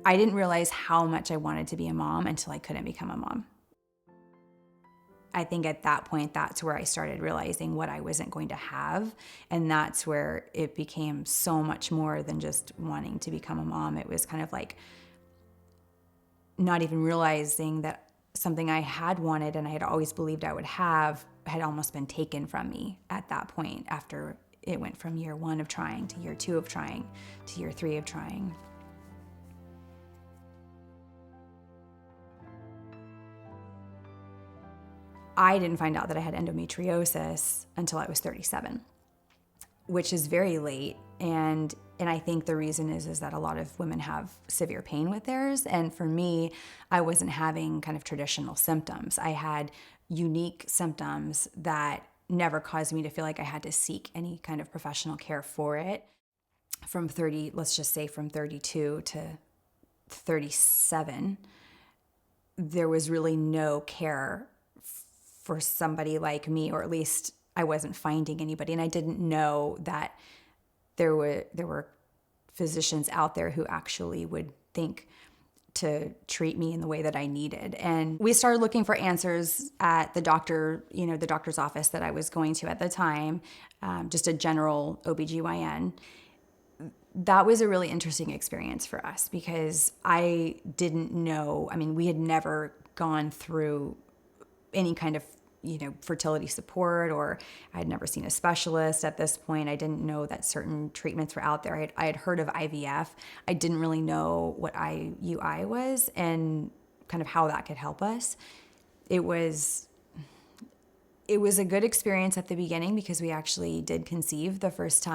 I didn't realize how much I wanted to be a mom until I couldn't become a mom. I think at that point, that's where I started realizing what I wasn't going to have. And that's where it became so much more than just wanting to become a mom. It was kind of like not even realizing that something I had wanted and I had always believed I would have had almost been taken from me at that point, after it went from year 1 of trying to year 2 of trying to year 3 of trying. I didn't find out that I had endometriosis until I was 37, which is very late. And I think the reason is that a lot of women have severe pain with theirs. And for me, I wasn't having kind of traditional symptoms. I had unique symptoms that never caused me to feel like I had to seek any kind of professional care for it. From 30, let's just say from 32 to 37, there was really no care for somebody like me, or at least I wasn't finding anybody. And I didn't know that there were physicians out there who actually would think to treat me in the way that I needed. And we started looking for answers at the doctor, the doctor's office that I was going to at the time, just a general OBGYN. That was a really interesting experience for us because I didn't know, we had never gone through any kind of fertility support, or I had never seen a specialist at this point. I didn't know that certain treatments were out there. I had heard of IVF. I didn't really know what IUI was and kind of how that could help us. It was a good experience at the beginning because we actually did conceive the first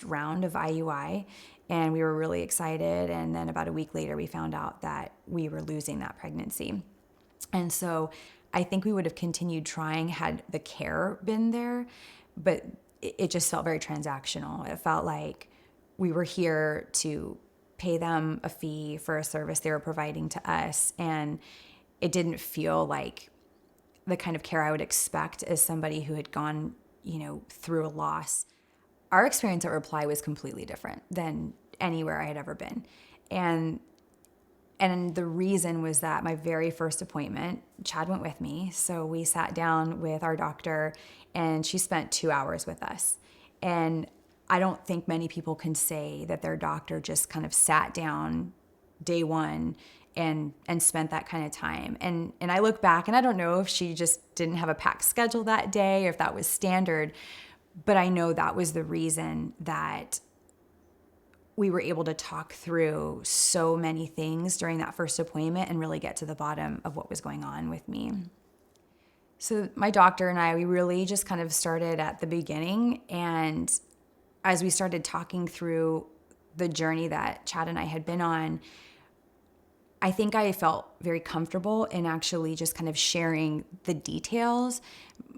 round of IUI, and we were really excited. And then about a week later, we found out that we were losing that pregnancy. And so I think we would have continued trying had the care been there, but it just felt very transactional. It felt like we were here to pay them a fee for a service they were providing to us, and it didn't feel like the kind of care I would expect as somebody who had gone, through a loss. Our experience at Reply was completely different than anywhere I had ever been. And the reason was that my very first appointment, Chad went with me. So we sat down with our doctor and she spent 2 hours with us. And I don't think many people can say that their doctor just kind of sat down day one and spent that kind of time. And I look back and I don't know if she just didn't have a packed schedule that day or if that was standard, but I know that was the reason that we were able to talk through so many things during that first appointment and really get to the bottom of what was going on with me. So my doctor and I, we really just kind of started at the beginning. And as we started talking through the journey that Chad and I had been on, I think I felt very comfortable in actually just kind of sharing the details.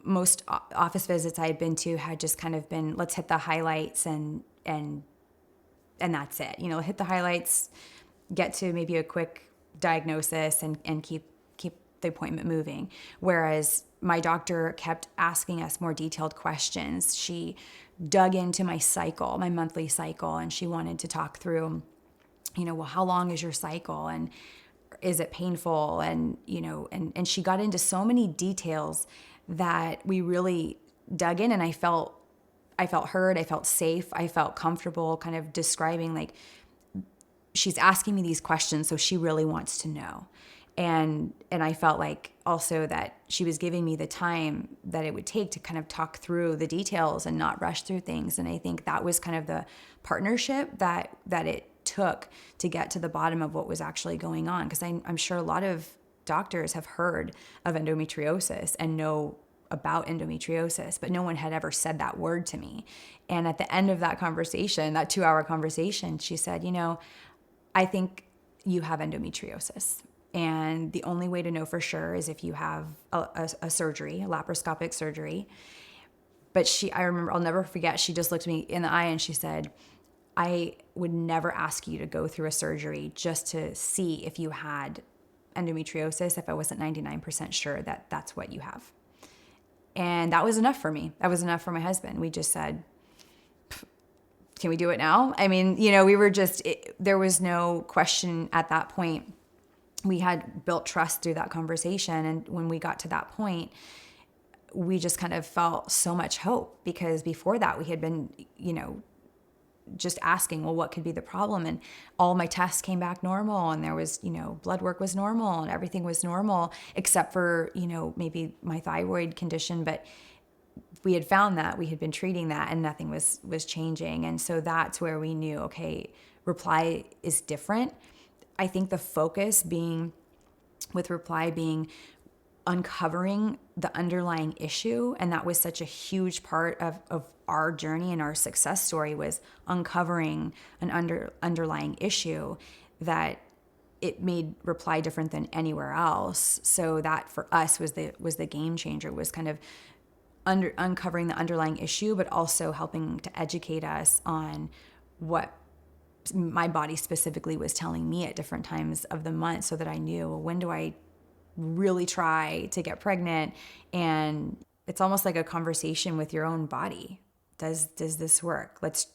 Most office visits I had been to had just kind of been, let's hit the highlights and that's it. Hit the highlights, get to maybe a quick diagnosis and keep the appointment moving. Whereas my doctor kept asking us more detailed questions. She dug into my cycle, my monthly cycle, and she wanted to talk through, well, how long is your cycle? And is it painful? And, and she got into so many details that we really dug in, and I felt heard, I felt safe, I felt comfortable kind of describing, like, she's asking me these questions, so she really wants to know. And I felt like also that she was giving me the time that it would take to kind of talk through the details and not rush through things. And I think that was kind of the partnership that it took to get to the bottom of what was actually going on. Because I'm sure a lot of doctors have heard of endometriosis and know about endometriosis, but no one had ever said that word to me. And at the end of that conversation, that 2-hour conversation, she said, I think you have endometriosis. And the only way to know for sure is if you have a surgery, a laparoscopic surgery. But I remember, I'll never forget, she just looked me in the eye and she said, I would never ask you to go through a surgery just to see if you had endometriosis if I wasn't 99% sure that that's what you have. And that was enough for me. That was enough for my husband. We just said, can we do it now? I mean, we were there was no question at that point. We had built trust through that conversation. And when we got to that point, we just kind of felt so much hope, because before that we had been, just asking, well, what could be the problem? And all my tests came back normal, and there was, blood work was normal and everything was normal, except for, maybe my thyroid condition. But we had found that, we had been treating that, and nothing was changing. And so that's where we knew, okay, Reply is different. I think the focus with Reply being uncovering the underlying issue, and that was such a huge part of our journey and our success story, was uncovering an underlying issue, that it made Reply different than anywhere else. So that for us was the game changer, was kind of uncovering the underlying issue, but also helping to educate us on what my body specifically was telling me at different times of the month, so that I knew, well, when do I really try to get pregnant? And it's almost like a conversation with your own body. Does this work? Let's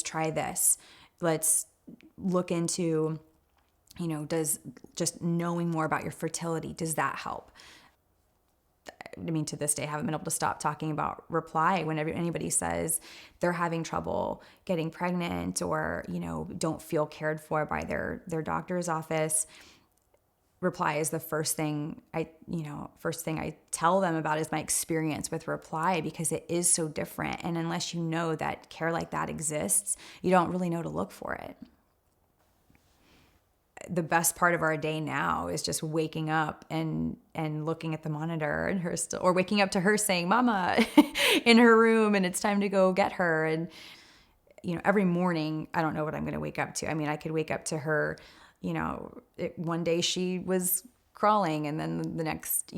try this. Let's look into, does just knowing more about your fertility, does that help? I mean, to this day, I haven't been able to stop talking about Reply. Whenever anybody says they're having trouble getting pregnant, or, don't feel cared for by their doctor's office, Reply is the first thing I tell them about, is my experience with Reply, because it is so different. And unless you know that care like that exists, you don't really know to look for it. The best part of our day now is just waking up and looking at the monitor, and her still, or waking up to her saying "Mama" in her room, and it's time to go get her. And every morning, I don't know what I'm going to wake up to. I mean, I could wake up to her. One day she was crawling, and then the next,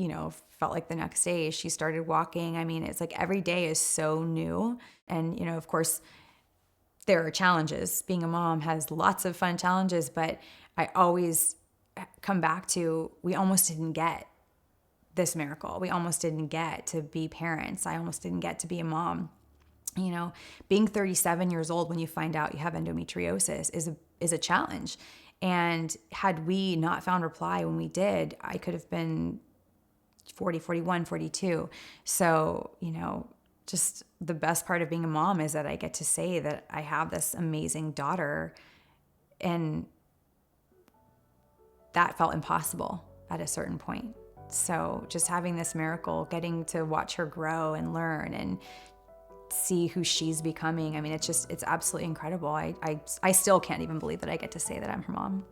felt like the next day she started walking. I mean, it's like every day is so new. And, of course, there are challenges. Being a mom has lots of fun challenges, but I always come back to, we almost didn't get this miracle. We almost didn't get to be parents. I almost didn't get to be a mom. Being 37 years old when you find out you have endometriosis is a challenge. And had we not found Reply when we did, I could have been 40, 41, 42. So, just the best part of being a mom is that I get to say that I have this amazing daughter, and that felt impossible at a certain point. So just having this miracle, getting to watch her grow and learn and see who she's becoming. I mean, it's absolutely incredible. I still can't even believe that I get to say that I'm her mom.